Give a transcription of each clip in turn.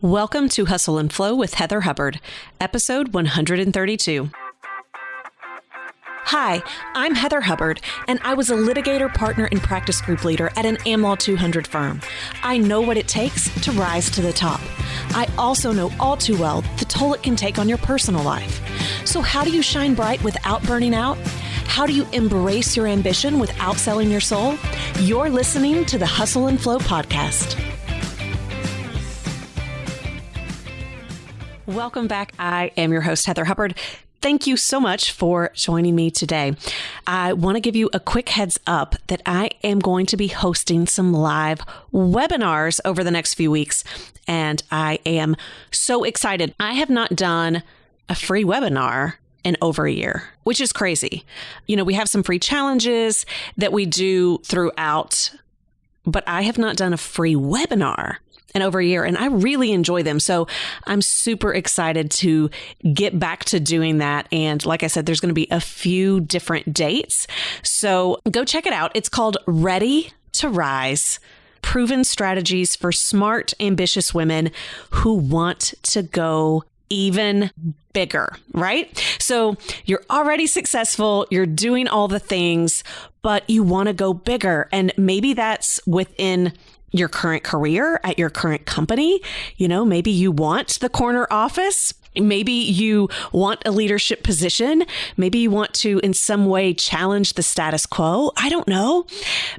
Welcome to Hustle and Flow with Heather Hubbard, episode 132. Hi, I'm Heather Hubbard, and I was a litigator, partner, and practice group leader at an AmLaw 200 firm. I know what it takes to rise to the top. I also know all too well the toll it can take on your personal life. So how do you shine bright without burning out? How do you embrace your ambition without selling your soul? You're listening to the Hustle and Flow podcast. Welcome back. I am your host, Heather Hubbard. Thank you so much for joining me today. I want to give you a quick heads up that I am going to be hosting some live webinars over the next few weeks, and I am so excited. I have not done a free webinar in over a year, which is crazy. You know, we have some free challenges that we do throughout, but I have not done a free webinar in over a year, and I really enjoy them. So I'm super excited to get back to doing that. And like I said, there's going to be a few different dates. So go check it out. It's called Ready to Rise: Proven Strategies for Smart, Ambitious Women Who Want to Go Even Bigger, right? So you're already successful, you're doing all the things, but you want to go bigger. And maybe that's within your current career at your current company. You know, maybe you want the corner office. Maybe you want a leadership position. Maybe you want to in some way challenge the status quo. I don't know.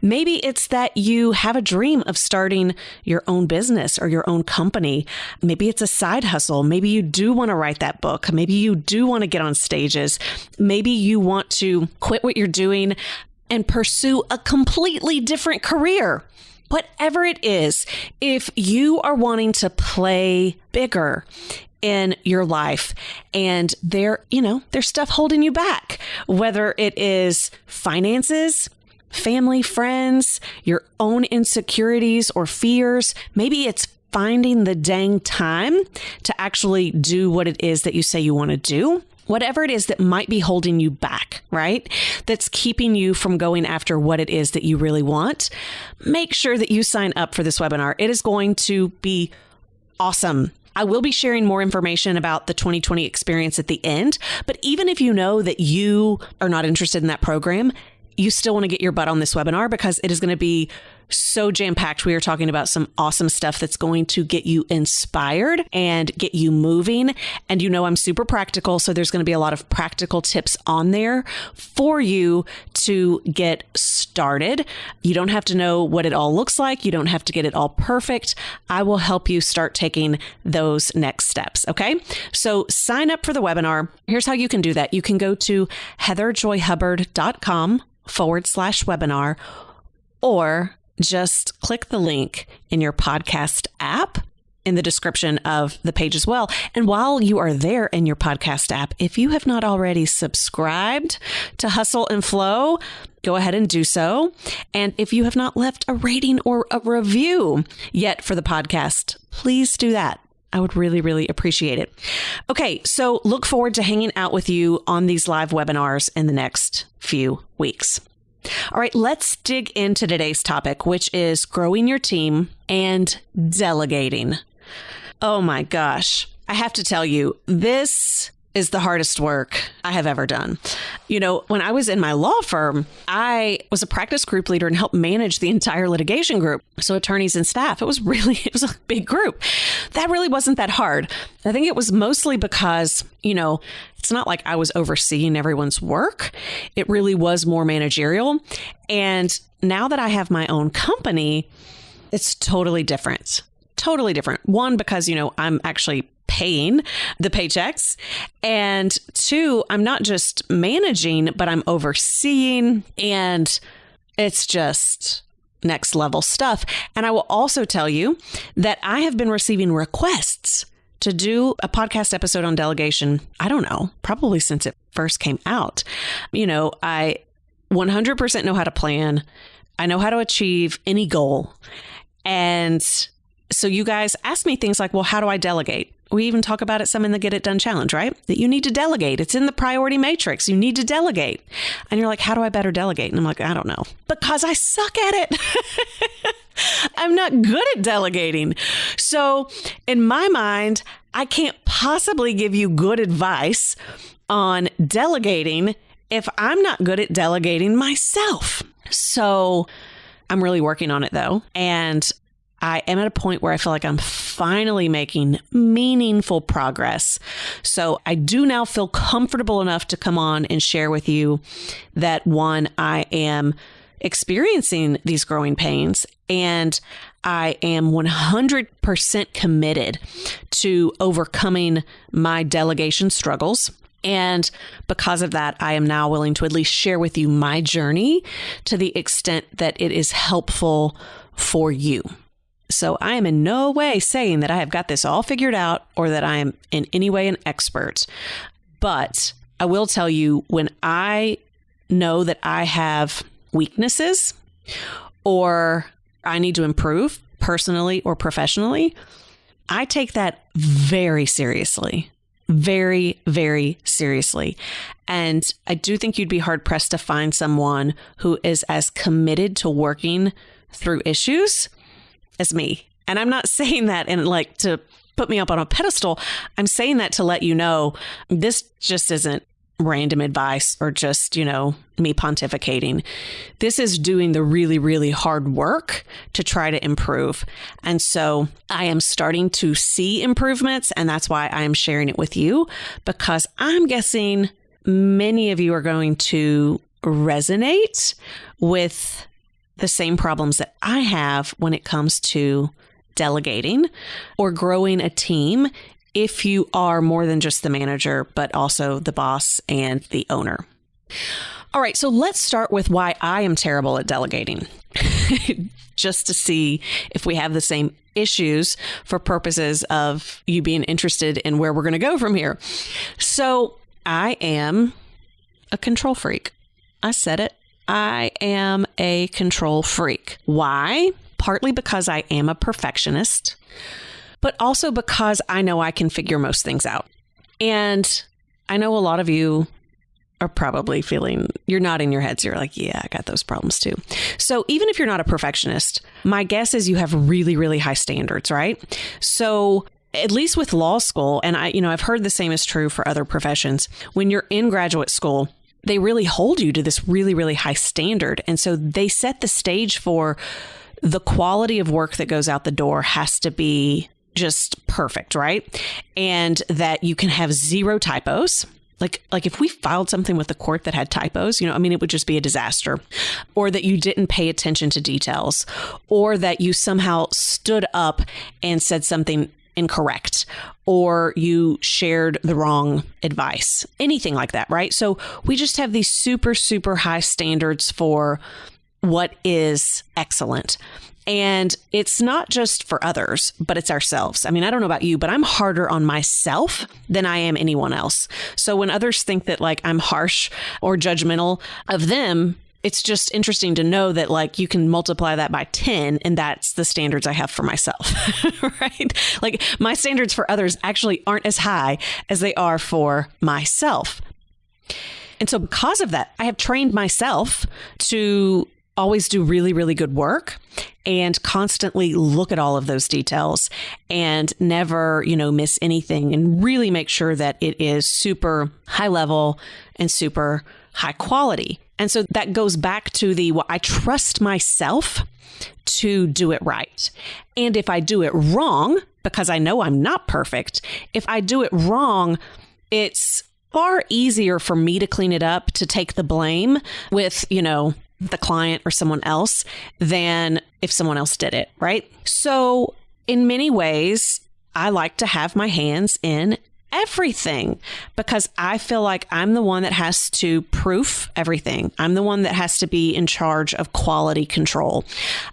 Maybe it's that you have a dream of starting your own business or your own company. Maybe it's a side hustle. Maybe you do want to write that book. Maybe you do want to get on stages. Maybe you want to quit what you're doing and pursue a completely different career. Whatever it is, if you are wanting to play bigger in your life and there's stuff holding you back, whether it is finances, family, friends, your own insecurities or fears, maybe it's finding the dang time to actually do what it is that you say you want to do. Whatever it is that might be holding you back, right? That's keeping you from going after what it is that you really want. Make sure that you sign up for this webinar. It is going to be awesome. I will be sharing more information about the 2020 experience at the end, but even if you know that you are not interested in that program, you still want to get your butt on this webinar because it is going to be so jam-packed. We are talking about some awesome stuff that's going to get you inspired and get you moving. And you know, I'm super practical, so there's going to be a lot of practical tips on there for you to get started. You don't have to know what it all looks like. You don't have to get it all perfect. I will help you start taking those next steps. Okay. So sign up for the webinar. Here's how you can do that. You can go to heatherjoyhubbard.com/webinar, or just click the link in your podcast app in the description of the page as well. And while you are there in your podcast app, if you have not already subscribed to Hustle and Flow, go ahead and do so. And if you have not left a rating or a review yet for the podcast, please do that. I would really, really appreciate it. Okay, so look forward to hanging out with you on these live webinars in the next few weeks. All right, let's dig into today's topic, which is growing your team and delegating. Oh my gosh. I have to tell you, this is the hardest work I have ever done. You know, when I was in my law firm, I was a practice group leader and helped manage the entire litigation group. So attorneys and staff, it was a big group. That really wasn't that hard. I think it was mostly because, you know, it's not like I was overseeing everyone's work. It really was more managerial. And now that I have my own company, it's totally different. Totally different. One, because, you know, I'm actually paying the paychecks. And two, I'm not just managing, but I'm overseeing, and it's just next level stuff. And I will also tell you that I have been receiving requests to do a podcast episode on delegation. I don't know, probably since it first came out. You know, I 100% know how to plan. I know how to achieve any goal. And so you guys ask me things like, well, how do I delegate? We even talk about it some in the Get It Done Challenge, right? That you need to delegate. It's in the priority matrix. You need to delegate. And you're like, how do I better delegate? And I'm like, I don't know. Because I suck at it. I'm not good at delegating. So in my mind, I can't possibly give you good advice on delegating if I'm not good at delegating myself. So I'm really working on it though. And I am at a point where I feel like I'm finally making meaningful progress. So I do now feel comfortable enough to come on and share with you that one, I am experiencing these growing pains, and I am 100% committed to overcoming my delegation struggles. And because of that, I am now willing to at least share with you my journey to the extent that it is helpful for you. So I am in no way saying that I have got this all figured out or that I am in any way an expert. But I will tell you, when I know that I have weaknesses or I need to improve personally or professionally, I take that very seriously. Very, very seriously. And I do think you'd be hard pressed to find someone who is as committed to working through issues as me. And I'm not saying that in like to put me up on a pedestal. I'm saying that to let you know this just isn't random advice or just, me pontificating. This is doing the really, really hard work to try to improve. And so I am starting to see improvements, and that's why I am sharing it with you, because I'm guessing many of you are going to resonate with the same problems that I have when it comes to delegating or growing a team, if you are more than just the manager, but also the boss and the owner. All right, so let's start with why I am terrible at delegating, just to see if we have the same issues for purposes of you being interested in where we're going to go from here. So I am a control freak. I said it. I am a control freak. Why? Partly because I am a perfectionist, but also because I know I can figure most things out. And I know a lot of you are probably feeling, you're nodding your heads. You're like, yeah, I got those problems too. So even if you're not a perfectionist, my guess is you have really, really high standards, right? So at least with law school, and I've heard the same is true for other professions. When you're in graduate school, they really hold you to this really, really high standard. And so they set the stage for the quality of work that goes out the door has to be just perfect, right? And that you can have zero typos. Like if we filed something with the court that had typos, it would just be a disaster. Or that you didn't pay attention to details, or that you somehow stood up and said something incorrect, or you shared the wrong advice, anything like that, right? So we just have these super, super high standards for what is excellent. And it's not just for others, but it's ourselves. I don't know about you, but I'm harder on myself than I am anyone else. So when others think that I'm harsh or judgmental of them, it's just interesting to know that you can multiply that by 10 and that's the standards I have for myself, right? My standards for others actually aren't as high as they are for myself. And so because of that, I have trained myself to always do really, really good work and constantly look at all of those details and never, miss anything and really make sure that it is super high level and super high quality. And so that goes back to I trust myself to do it right. And if I do it wrong, because I know I'm not perfect, if I do it wrong, it's far easier for me to clean it up, to take the blame with, the client or someone else than if someone else did it, right? So in many ways, I like to have my hands in everything because I feel like I'm the one that has to proof everything. I'm the one that has to be in charge of quality control.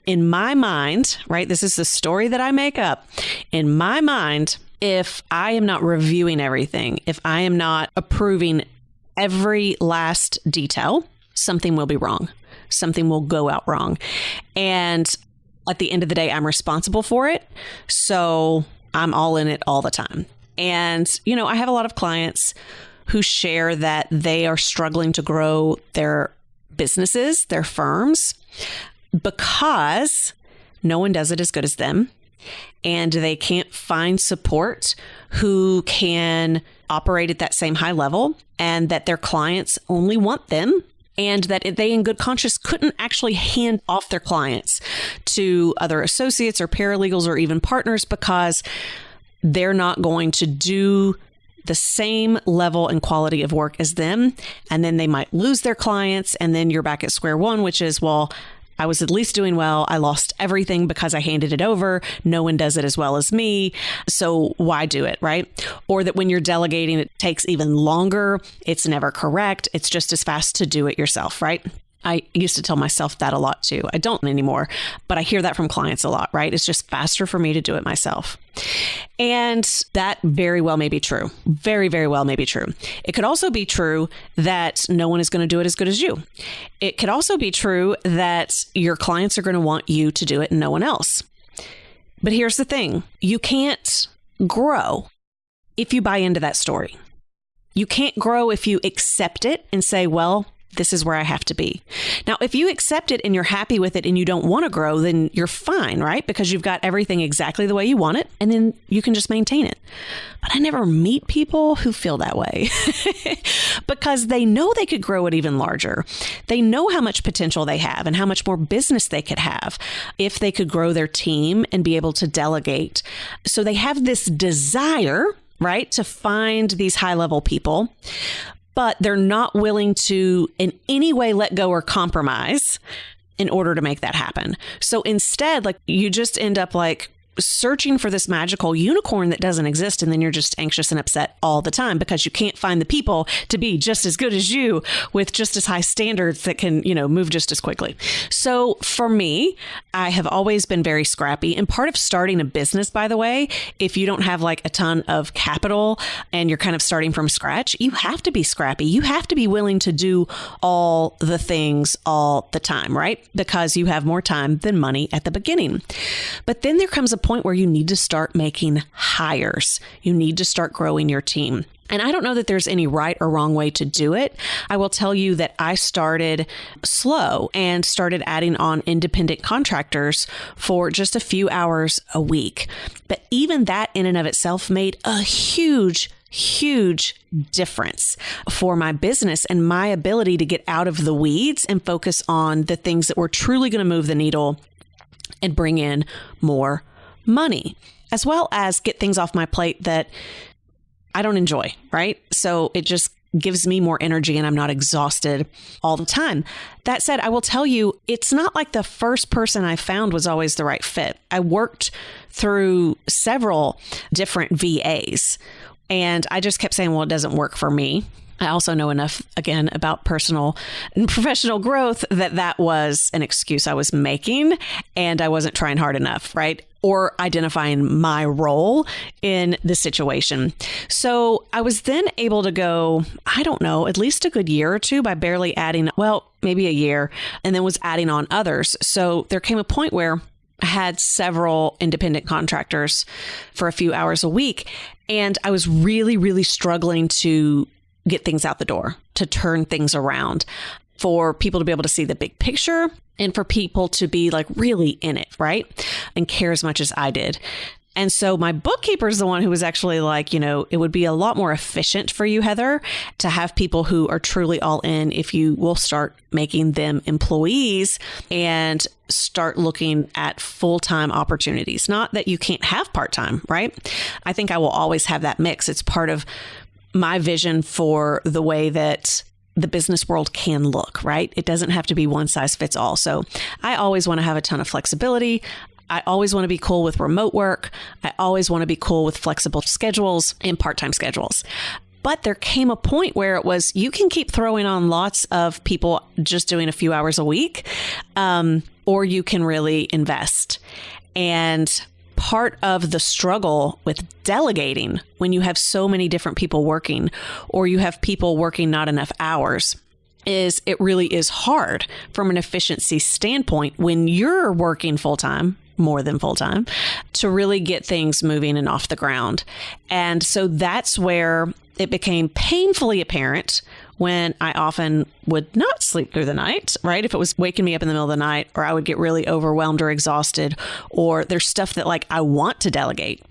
In my mind, right? This is the story that I make up. In my mind, if I am not reviewing everything, if I am not approving every last detail, something will be wrong. Something will go out wrong. And at the end of the day, I'm responsible for it. So I'm all in it all the time. And, I have a lot of clients who share that they are struggling to grow their businesses, their firms, because no one does it as good as them, and they can't find support who can operate at that same high level, and that their clients only want them, and that they in good conscience couldn't actually hand off their clients to other associates or paralegals or even partners because they're not going to do the same level and quality of work as them. And then they might lose their clients. And then you're back at square one, which is, well, I was at least doing well. I lost everything because I handed it over. No one does it as well as me. So why do it, right? Or that when you're delegating, it takes even longer. It's never correct. It's just as fast to do it yourself, right? I used to tell myself that a lot too. I don't anymore, but I hear that from clients a lot, right? It's just faster for me to do it myself. And that very well may be true. Very, very well may be true. It could also be true that no one is going to do it as good as you. It could also be true that your clients are going to want you to do it and no one else. But here's the thing. You can't grow if you buy into that story. You can't grow if you accept it and say, well, this is where I have to be. Now, if you accept it and you're happy with it and you don't want to grow, then you're fine, right? Because you've got everything exactly the way you want it, and then you can just maintain it. But I never meet people who feel that way because they know they could grow it even larger. They know how much potential they have and how much more business they could have if they could grow their team and be able to delegate. So they have this desire, right, to find these high-level people, but they're not willing to in any way let go or compromise in order to make that happen. So instead, like, you just end up like searching for this magical unicorn that doesn't exist. And then you're just anxious and upset all the time because you can't find the people to be just as good as you with just as high standards that can, move just as quickly. So for me, I have always been very scrappy. And part of starting a business, by the way, if you don't have like a ton of capital and you're kind of starting from scratch, you have to be scrappy. You have to be willing to do all the things all the time, right? Because you have more time than money at the beginning. But then there comes a point where you need to start making hires. You need to start growing your team. And I don't know that there's any right or wrong way to do it. I will tell you that I started slow and started adding on independent contractors for just a few hours a week. But even that in and of itself made a huge difference for my business and my ability to get out of the weeds and focus on the things that were truly going to move the needle and bring in more money, as well as get things off my plate that I don't enjoy, right? So it just gives me more energy and I'm not exhausted all the time. That said, I will tell you, it's not like the first person I found was always the right fit. I worked through several different VAs and I just kept saying, well, it doesn't work for me. I also know enough, again, about personal and professional growth that was an excuse I was making and I wasn't trying hard enough, right? Or identifying my role in the situation. So I was then able to go, I don't know, at least a good year or two by barely adding, well, maybe a year, and then was adding on others. So there came a point where I had several independent contractors for a few hours a week, and I was really struggling to get things out the door, to turn things around, for people to be able to see the big picture and for people to be like really in it, right? And care as much as I did. And so my bookkeeper is the one who was actually like, it would be a lot more efficient for you, Heather, to have people who are truly all in if you will start making them employees and start looking at full-time opportunities. Not that you can't have part-time, right? I think I will always have that mix. It's part of my vision for the way that the business world can look, right? It doesn't have to be one size fits all. So I always want to have a ton of flexibility. I always want to be cool with remote work. I always want to be cool with flexible schedules and part-time schedules. But there came a point where it was, you can keep throwing on lots of people just doing a few hours a week, or you can really invest. And part of the struggle with delegating when you have so many different people working, or you have people working not enough hours, is it really is hard from an efficiency standpoint when you're working full-time, more than full-time, to really get things moving and off the ground. And so that's where it became painfully apparent when I often would not sleep through the night, right? If it was waking me up in the middle of the night, or I would get really overwhelmed or exhausted, or there's stuff that like I want to delegate,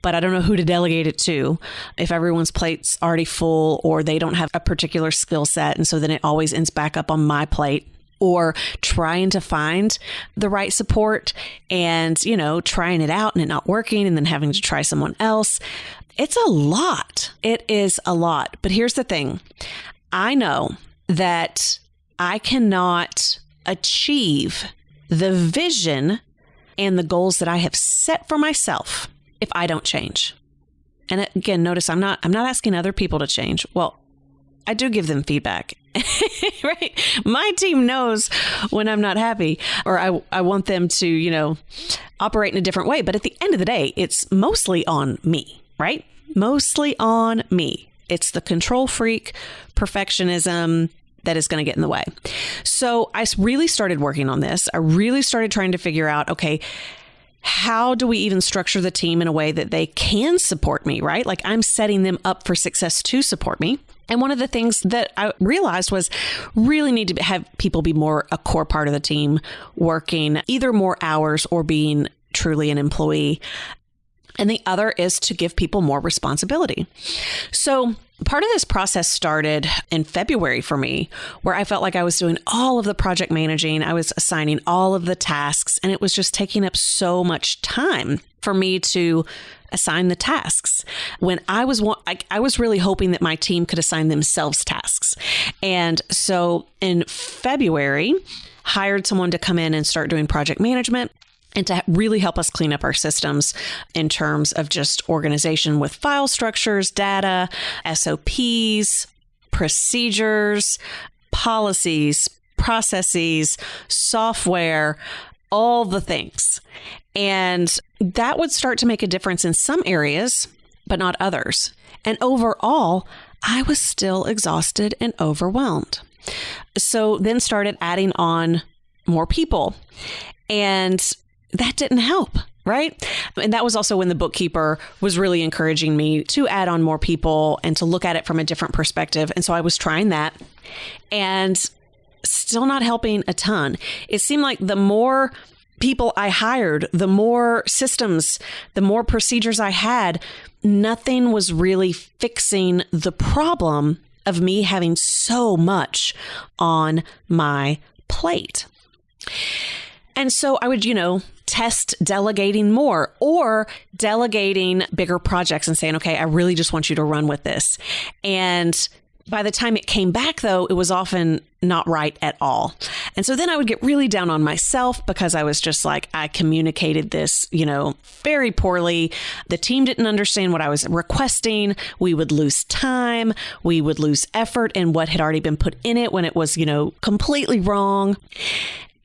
but I don't know who to delegate it to. If everyone's plate's already full or they don't have a particular skill set. And so then it always ends back up on my plate, or trying to find the right support and, trying it out and it not working and then having to try someone else. It's a lot. It is a lot. But here's the thing. I know that I cannot achieve the vision and the goals that I have set for myself if I don't change. And again, notice I'm not asking other people to change. Well, I do give them feedback, right? My team knows when I'm not happy, or I want them to, operate in a different way. But at the end of the day, it's mostly on me, right? Mostly on me. It's the control freak, perfectionism that is going to get in the way. So I really started working on this. I really started trying to figure out, okay, how do we even structure the team in a way that they can support me, right? Like I'm setting them up for success to support me. And one of the things that I realized was really need to have people be more a core part of the team, working either more hours or being truly an employee. And the other is to give people more responsibility. So part of this process started in February for me, where I felt like I was doing all of the project managing. I was assigning all of the tasks, and it was just taking up so much time for me to assign the tasks when I was really hoping that my team could assign themselves tasks. And so in February, hired someone to come in and start doing project management and to really help us clean up our systems in terms of just organization with file structures, data, SOPs, procedures, policies, processes, software, all the things. And that would start to make a difference in some areas, but not others. And overall, I was still exhausted and overwhelmed. So then started adding on more people. And that didn't help, right? And that was also when the bookkeeper was really encouraging me to add on more people and to look at it from a different perspective. And so I was trying that and still not helping a ton. It seemed like the more people I hired, the more systems, the more procedures I had, nothing was really fixing the problem of me having so much on my plate. And so I would, test delegating more or delegating bigger projects and saying, okay, I really just want you to run with this. And by the time it came back, though, it was often not right at all. And so then I would get really down on myself because I was just like, I communicated this, very poorly. The team didn't understand what I was requesting. We would lose time. We would lose effort in what had already been put in it when it was, completely wrong.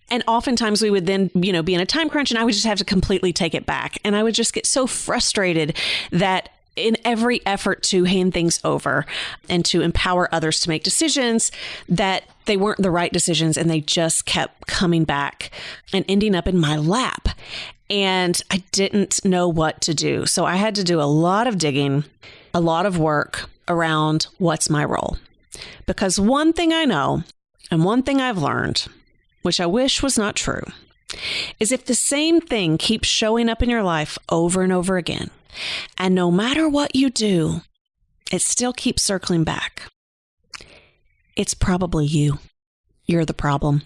And oftentimes we would then, be in a time crunch and I would just have to completely take it back. And I would just get so frustrated that in every effort to hand things over and to empower others to make decisions, that they weren't the right decisions and they just kept coming back and ending up in my lap. And I didn't know what to do. So I had to do a lot of digging, a lot of work around what's my role. Because one thing I know and one thing I've learned, which I wish was not true, is if the same thing keeps showing up in your life over and over again, and no matter what you do, it still keeps circling back, it's probably you. You're the problem,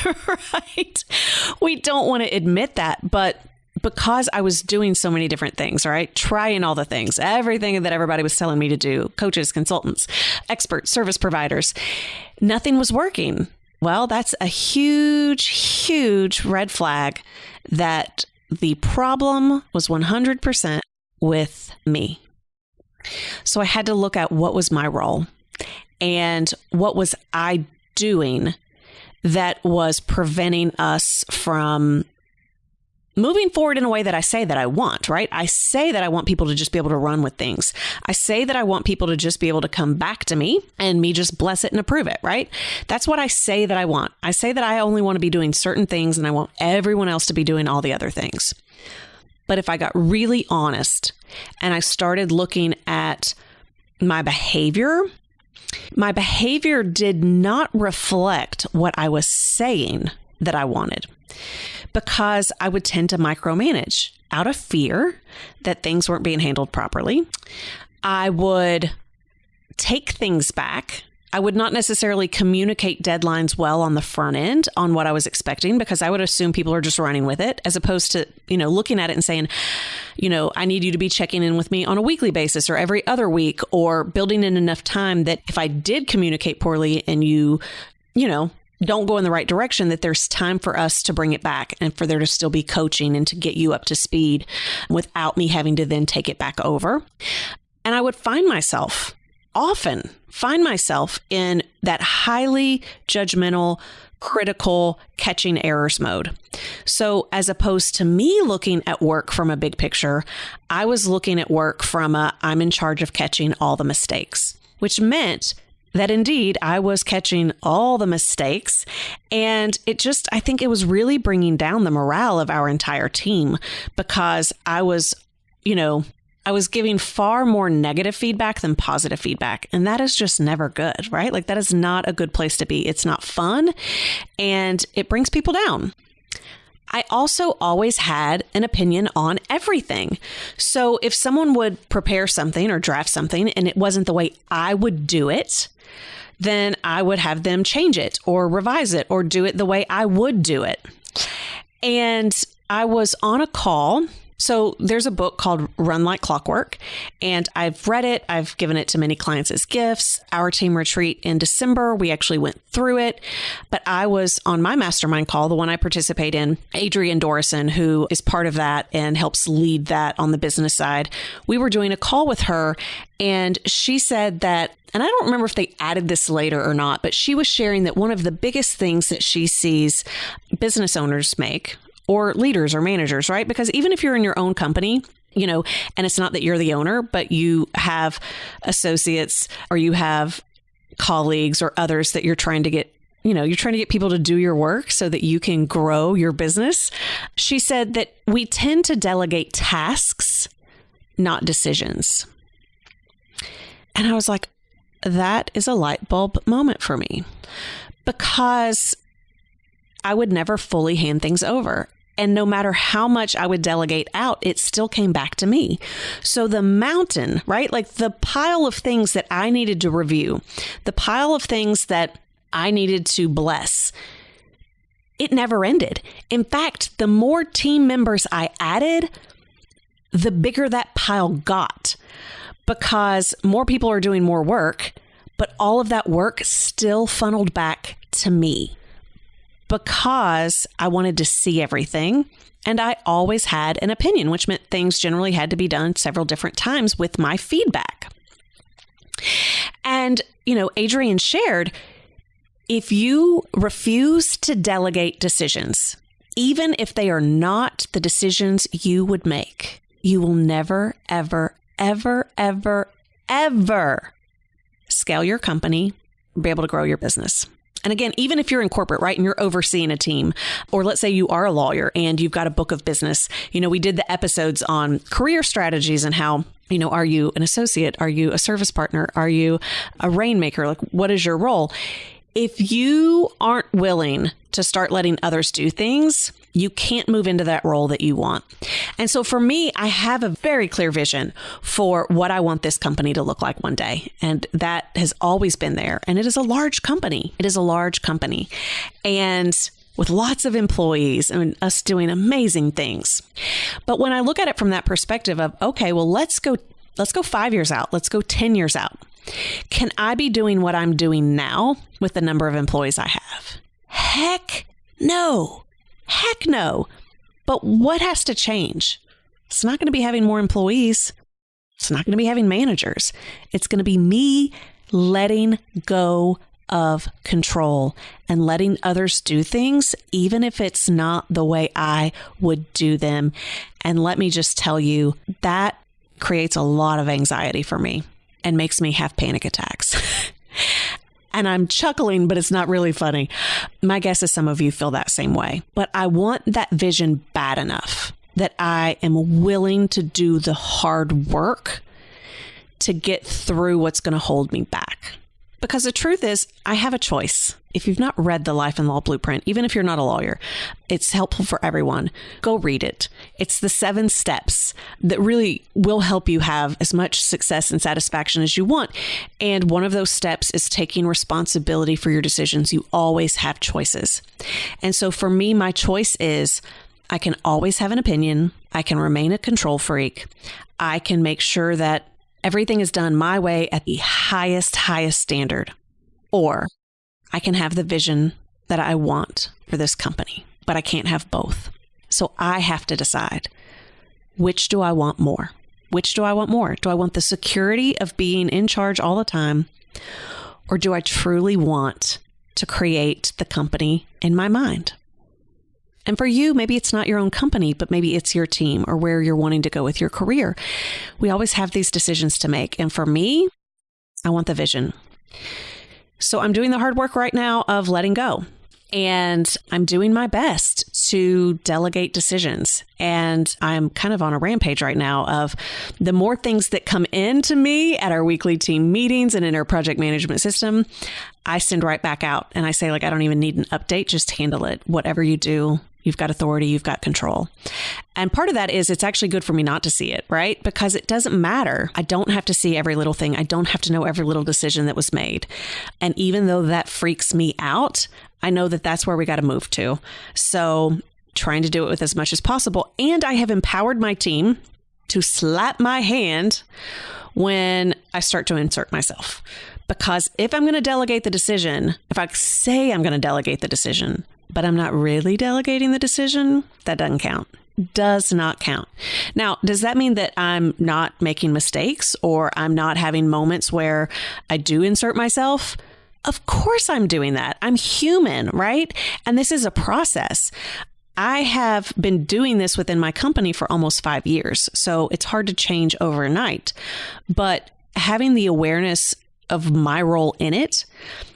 right? We don't want to admit that, but because I was doing so many different things, right? Trying all the things, everything that everybody was telling me to do, coaches, consultants, experts, service providers, nothing was working. Well, that's a huge, huge red flag that the problem was 100% with me. So I had to look at what was my role and what was I doing that was preventing us from moving forward in a way that I say that I want, right? I say that I want people to just be able to run with things. I say that I want people to just be able to come back to me and me just bless it and approve it, right? That's what I say that I want. I say that I only want to be doing certain things and I want everyone else to be doing all the other things. But if I got really honest and I started looking at my behavior, My behavior did not reflect what I was saying that I wanted, because I would tend to micromanage out of fear that things weren't being handled properly. I would take things back. I would not necessarily communicate deadlines well on the front end on what I was expecting, because I would assume people are just running with it, as opposed to, looking at it and saying, I need you to be checking in with me on a weekly basis or every other week, or building in enough time that if I did communicate poorly and you don't go in the right direction, that there's time for us to bring it back and for there to still be coaching and to get you up to speed without me having to then take it back over. And I would often find myself in that highly judgmental, critical, catching errors mode. So as opposed to me looking at work from a big picture, I was looking at work from I'm in charge of catching all the mistakes, which meant that indeed I was catching all the mistakes. And I think it was really bringing down the morale of our entire team, because I was giving far more negative feedback than positive feedback. And that is just never good, right? Like, that is not a good place to be. It's not fun, and it brings people down. I also always had an opinion on everything. So if someone would prepare something or draft something and it wasn't the way I would do it, then I would have them change it or revise it or do it the way I would do it. And I was on a call. So there's a book called Run Like Clockwork, and I've read it. I've given it to many clients as gifts. Our team retreat in December, we actually went through it, but I was on my mastermind call, the one I participate in. Adrienne Dorison, who is part of that and helps lead that on the business side, we were doing a call with her, and she said that, and I don't remember if they added this later or not, but she was sharing that one of the biggest things that she sees business owners make, or leaders or managers, right? Because even if you're in your own company, and it's not that you're the owner, but you have associates or you have colleagues or others that you're trying to get, you're trying to get people to do your work so that you can grow your business. She said that we tend to delegate tasks, not decisions. And I was like, that is a light bulb moment for me, because I would never fully hand things over. And no matter how much I would delegate out, it still came back to me. So the mountain, right? Like the pile of things that I needed to review, the pile of things that I needed to bless, it never ended. In fact, the more team members I added, the bigger that pile got, because more people are doing more work, but all of that work still funneled back to me, because I wanted to see everything. And I always had an opinion, which meant things generally had to be done several different times with my feedback. And, Adrienne shared, if you refuse to delegate decisions, even if they are not the decisions you would make, you will never, ever, ever, ever, ever scale your company, be able to grow your business. And again, even if you're in corporate, right, and you're overseeing a team, or let's say you are a lawyer and you've got a book of business, we did the episodes on career strategies and how, are you an associate? Are you a service partner? Are you a rainmaker? Like, what is your role? If you aren't willing to start letting others do things, you can't move into that role that you want. And so for me, I have a very clear vision for what I want this company to look like one day. And that has always been there. And it is a large company. And with lots of employees and us doing amazing things. But when I look at it from that perspective of, okay, well, let's go 5 years out. Let's go 10 years out. Can I be doing what I'm doing now with the number of employees I have? Heck no. But what has to change? It's not going to be having more employees. It's not going to be having managers. It's going to be me letting go of control and letting others do things, even if it's not the way I would do them. And let me just tell you, that creates a lot of anxiety for me and makes me have panic attacks. And I'm chuckling, but it's not really funny. My guess is some of you feel that same way. But I want that vision bad enough that I am willing to do the hard work to get through what's going to hold me back. Because the truth is, I have a choice. If you've not read the Life and Law Blueprint, even if you're not a lawyer, it's helpful for everyone. Go read it. It's the 7 steps that really will help you have as much success and satisfaction as you want. And one of those steps is taking responsibility for your decisions. You always have choices. And so for me, my choice is I can always have an opinion. I can remain a control freak. I can make sure that everything is done my way at the highest standard. Or I can have the vision that I want for this company, but I can't have both. So I have to decide, which do I want more? Which do I want more? Do I want the security of being in charge all the time? Or do I truly want to create the company in my mind? And for you, maybe it's not your own company, but maybe it's your team or where you're wanting to go with your career. We always have these decisions to make. And for me, I want the vision. So I'm doing the hard work right now of letting go. And I'm doing my best to delegate decisions. And I'm kind of on a rampage right now of the more things that come into me at our weekly team meetings and in our project management system, I send right back out. And I say, I don't even need an update, just handle it. Whatever you do, you've got authority, you've got control. And part of that is it's actually good for me not to see it, right? Because it doesn't matter. I don't have to see every little thing. I don't have to know every little decision that was made. And even though that freaks me out, I know that that's where we got to move to. So trying to do it with as much as possible. And I have empowered my team to slap my hand when I start to insert myself. Because if I'm going to delegate the decision, if I say I'm going to delegate the decision, but I'm not really delegating the decision, that doesn't count. Does not count. Now, does that mean that I'm not making mistakes or I'm not having moments where I do insert myself? Of course I'm doing that. I'm human, right? And this is a process. I have been doing this within my company for almost 5 years, so it's hard to change overnight. But having the awareness of my role in it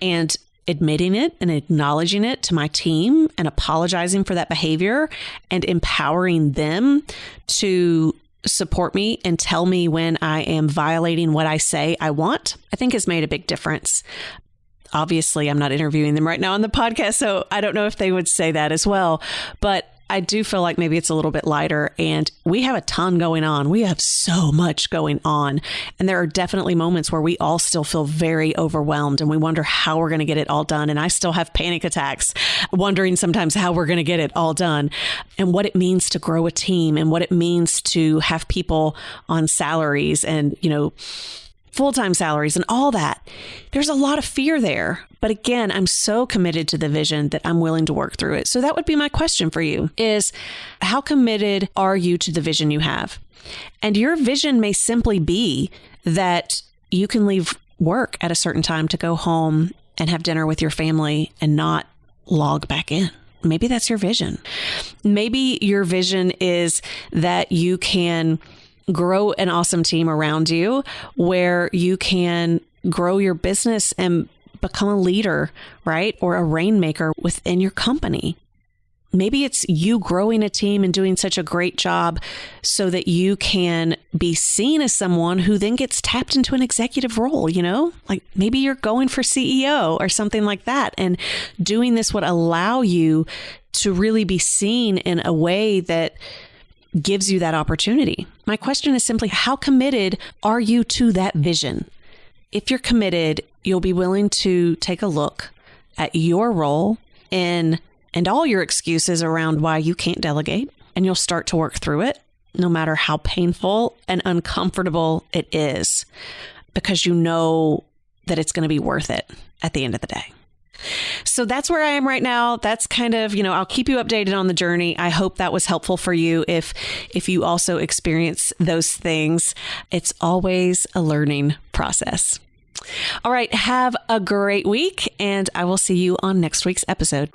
and admitting it and acknowledging it to my team and apologizing for that behavior and empowering them to support me and tell me when I am violating what I say I want, I think has made a big difference. Obviously, I'm not interviewing them right now on the podcast, so I don't know if they would say that as well. But I do feel like maybe it's a little bit lighter, and we have a ton going on. We have so much going on, and there are definitely moments where we all still feel very overwhelmed, and we wonder how we're going to get it all done. And I still have panic attacks, wondering sometimes how we're going to get it all done, and what it means to grow a team, and what it means to have people on salaries and, full-time salaries and all that. There's a lot of fear there. But again, I'm so committed to the vision that I'm willing to work through it. So that would be my question for you is, how committed are you to the vision you have? And your vision may simply be that you can leave work at a certain time to go home and have dinner with your family and not log back in. Maybe that's your vision. Maybe your vision is that you can grow an awesome team around you where you can grow your business and become a leader, right? Or a rainmaker within your company. Maybe it's you growing a team and doing such a great job so that you can be seen as someone who then gets tapped into an executive role, like maybe you're going for CEO or something like that. And doing this would allow you to really be seen in a way that gives you that opportunity. My question is simply, how committed are you to that vision? If you're committed, you'll be willing to take a look at your role and all your excuses around why you can't delegate, and you'll start to work through it, no matter how painful and uncomfortable it is, because you know that it's going to be worth it at the end of the day. So that's where I am right now. That's kind of, I'll keep you updated on the journey. I hope that was helpful for you. If you also experience those things, it's always a learning process. All right. Have a great week, and I will see you on next week's episode.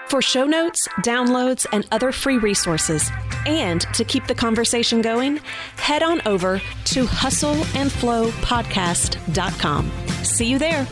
For show notes, downloads, and other free resources, and to keep the conversation going, head on over to hustleandflowpodcast.com. See you there.